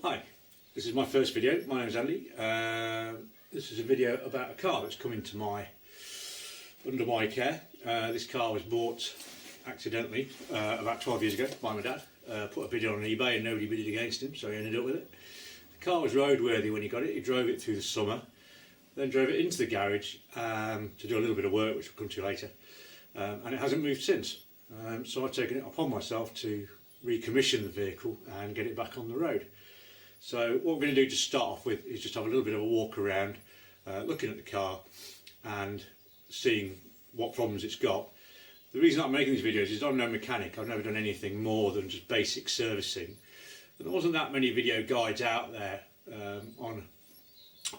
Hi, this is my first video. My name's Andy. This is a video about a car that's come into under my care. This car was bought accidentally about 12 years ago by my dad. Put a bid on eBay and nobody bidded against him, so he ended up with it. The car was roadworthy when he got it. He drove it through the summer, then drove it into the garage to do a little bit of work, which we'll come to later, and it hasn't moved since. So I've taken it upon myself to recommission the vehicle and get it back on the road. So what we're going to do to start off with is just have a little bit of a walk around, looking at the car and seeing what problems it's got. The reason I'm making these videos is I'm no mechanic. I've never done anything more than just basic servicing. And there wasn't that many video guides out there on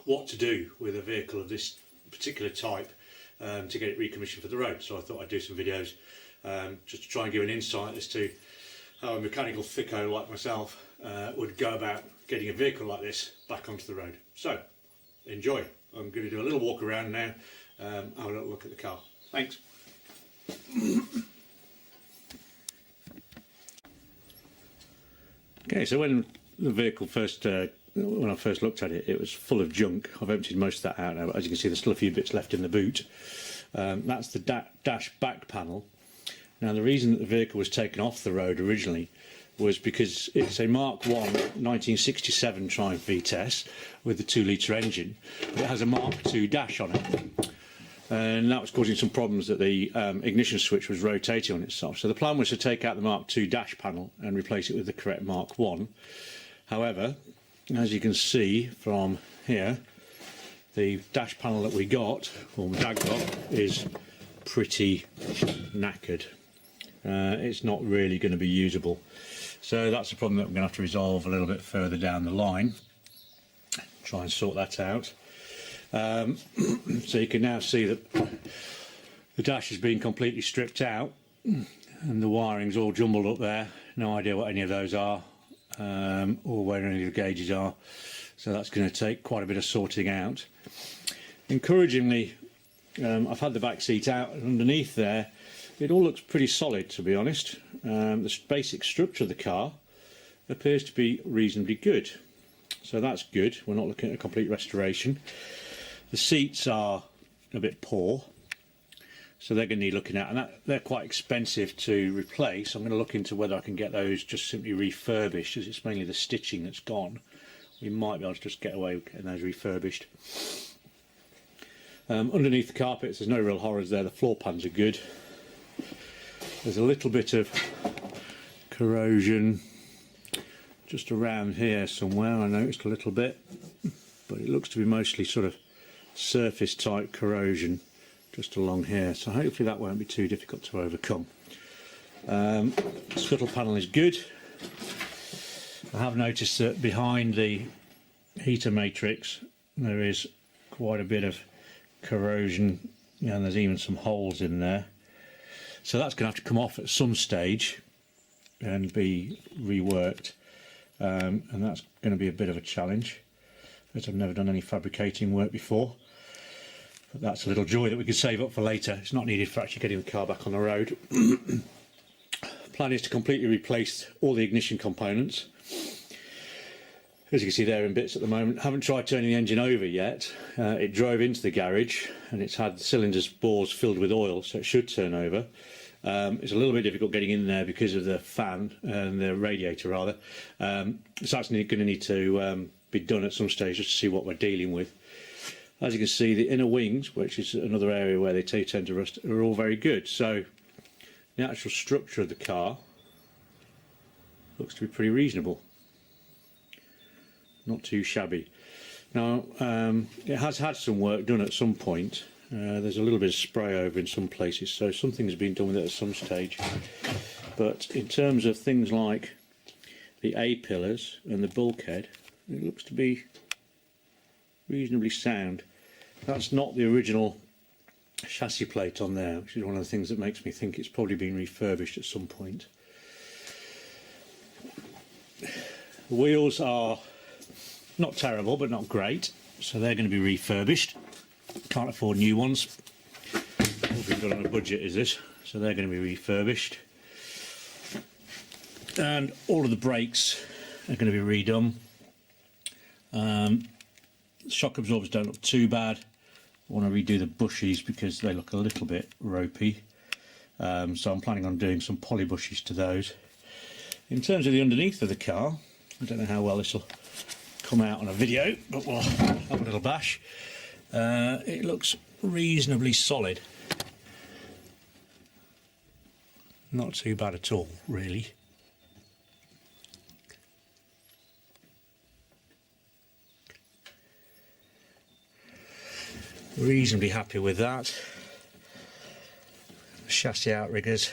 what to do with a vehicle of this particular type to get it recommissioned for the road. So I thought I'd do some videos just to try and give an insight as to how a mechanical thicko like myself would go about getting a vehicle like this back onto the road. So, enjoy. I'm going to do a little walk around now, have a little look at the car. Thanks. Okay, so when the vehicle when I first looked at it, it was full of junk. I've emptied most of that out now, but as you can see, there's still a few bits left in the boot. That's the dash back panel. Now, the reason that the vehicle was taken off the road originally was because it's a Mark I 1967 Triumph Vitesse with the 2-litre engine, but it has a Mark II dash on it, and that was causing some problems that the ignition switch was rotating on itself. So the plan was to take out the Mark II dash panel and replace it with the correct Mark I. However, as you can see from here, the dash panel that we got, or my dad got, is pretty knackered. It's not really going to be usable, so that's a problem that we're going to have to resolve a little bit further down the line. Try and sort that out. So you can now see that the dash has been completely stripped out and the wiring's all jumbled up there. No idea what any of those are or where any of the gauges are, so that's going to take quite a bit of sorting out. Encouragingly, I've had the back seat out, and underneath there it all looks pretty solid, to be honest. The basic structure of the car appears to be reasonably good, so that's good. We're not looking at a complete restoration. The seats are a bit poor, so they're going to need looking at, and they're quite expensive to replace. I'm going to look into whether I can get those just simply refurbished, as it's mainly the stitching that's gone. We might be able to just get away with getting those refurbished. Underneath the carpets, there's no real horrors there. The floor pans are good. There's a little bit of corrosion just around here somewhere. I noticed a little bit, but it looks to be mostly sort of surface type corrosion just along here, so hopefully that won't be too difficult to overcome. Scuttle panel is good. I have noticed that behind the heater matrix there is quite a bit of corrosion, and there's even some holes in there, so that's going to have to come off at some stage and be reworked, and that's going to be a bit of a challenge, as I've never done any fabricating work before. But that's a little joy that we can save up for later. It's not needed for actually getting the car back on the road. Plan is to completely replace all the ignition components. As you can see, they're in bits at the moment. Haven't tried turning the engine over yet. It drove into the garage and it's had the cylinders bores filled with oil, so it should turn over. It's a little bit difficult getting in there because of the fan and the radiator rather. It's actually going to need to be done at some stage just to see what we're dealing with. As you can see, the inner wings, which is another area where they tend to rust, are all very good. So the actual structure of the car looks to be pretty reasonable. Not too shabby. Now, it has had some work done at some point. There's a little bit of spray over in some places, so something's been done with it at some stage. But in terms of things like the A-pillars and the bulkhead, it looks to be reasonably sound. That's not the original chassis plate on there, which is one of the things that makes me think it's probably been refurbished at some point. The wheels are not terrible but not great, so they're going to be refurbished. Can't afford new ones. All we've got on a budget is this, so they're going to be refurbished. And all of the brakes are going to be redone. Shock absorbers don't look too bad. I want to redo the bushes because they look a little bit ropey. So I'm planning on doing some poly bushes to those. In terms of the underneath of the car, I don't know how well this will come out on a video, but we'll have a little bash. It looks reasonably solid. Not too bad at all, really. Reasonably happy with that. Chassis outriggers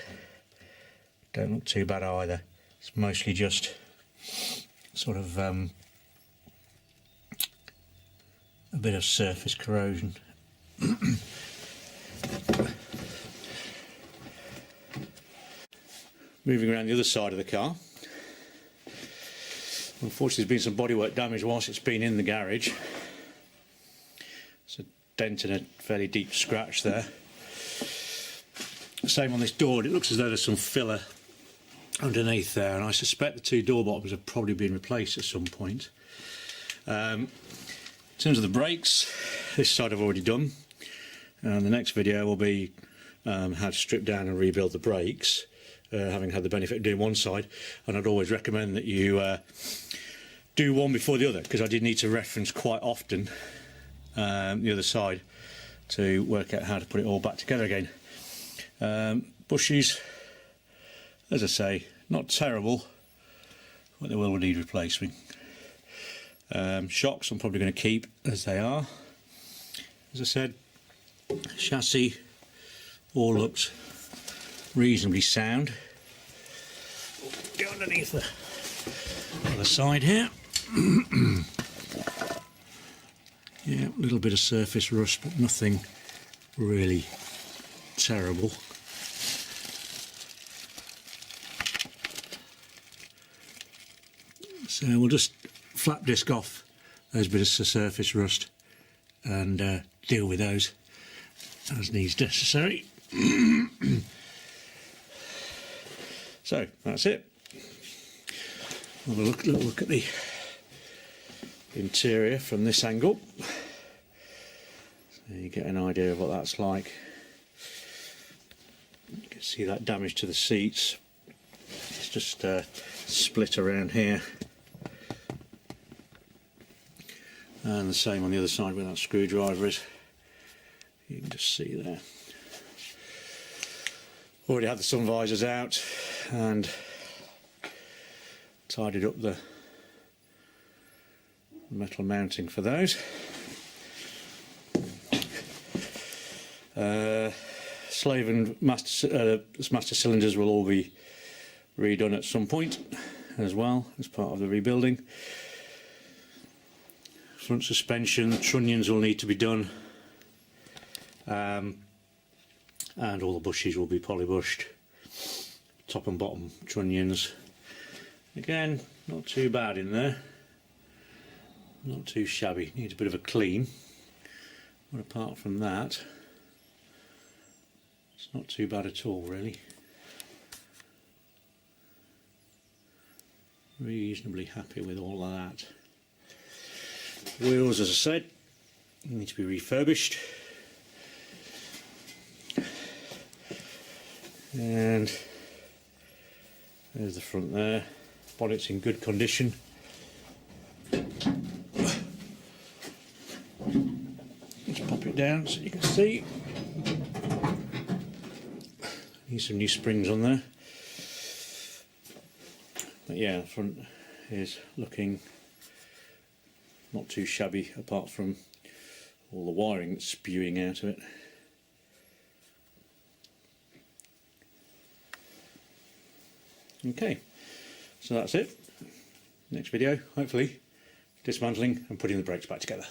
don't look too bad either. It's mostly just sort of a bit of surface corrosion. Moving around the other side of the car. Unfortunately, there's been some bodywork damage whilst it's been in the garage. It's a dent and a fairly deep scratch there. Same on this door. It looks as though there's some filler underneath there, and I suspect the two door bottoms have probably been replaced at some point. In terms of the brakes, this side I've already done, and the next video will be how to strip down and rebuild the brakes, having had the benefit of doing one side. And I'd always recommend that you do one before the other, because I did need to reference quite often the other side to work out how to put it all back together again. Bushes, as I say, not terrible, but they will need replacing. Shocks I'm probably going to keep as they are. As I said, chassis all looks reasonably sound. Go underneath the other side here. Yeah, a little bit of surface rust, but nothing really terrible. So we'll just flap disc off those bits of surface rust and deal with those as needs necessary. So that's it. Have a look at the interior from this angle, so you get an idea of what that's like. You can see that damage to the seats. It's just split around here, and the same on the other side where that screwdriver is. You can just see there. Already had the sun visors out and tidied up the metal mounting for those. Slave and master cylinders will all be redone at some point as well as part of the rebuilding. Front suspension, trunnions will need to be done, and all the bushes will be polybushed. Top and bottom trunnions, again, not too bad in there, not too shabby, needs a bit of a clean, but apart from that it's not too bad at all, really. Reasonably happy with all of that. Wheels, as I said, need to be refurbished, and there's the front there. Bonnet's in good condition. Let's pop it down so you can see. Need some new springs on there. But yeah, the front is looking not too shabby, apart from all the wiring that's spewing out of it. Okay, so that's it. Next video, hopefully, dismantling and putting the brakes back together.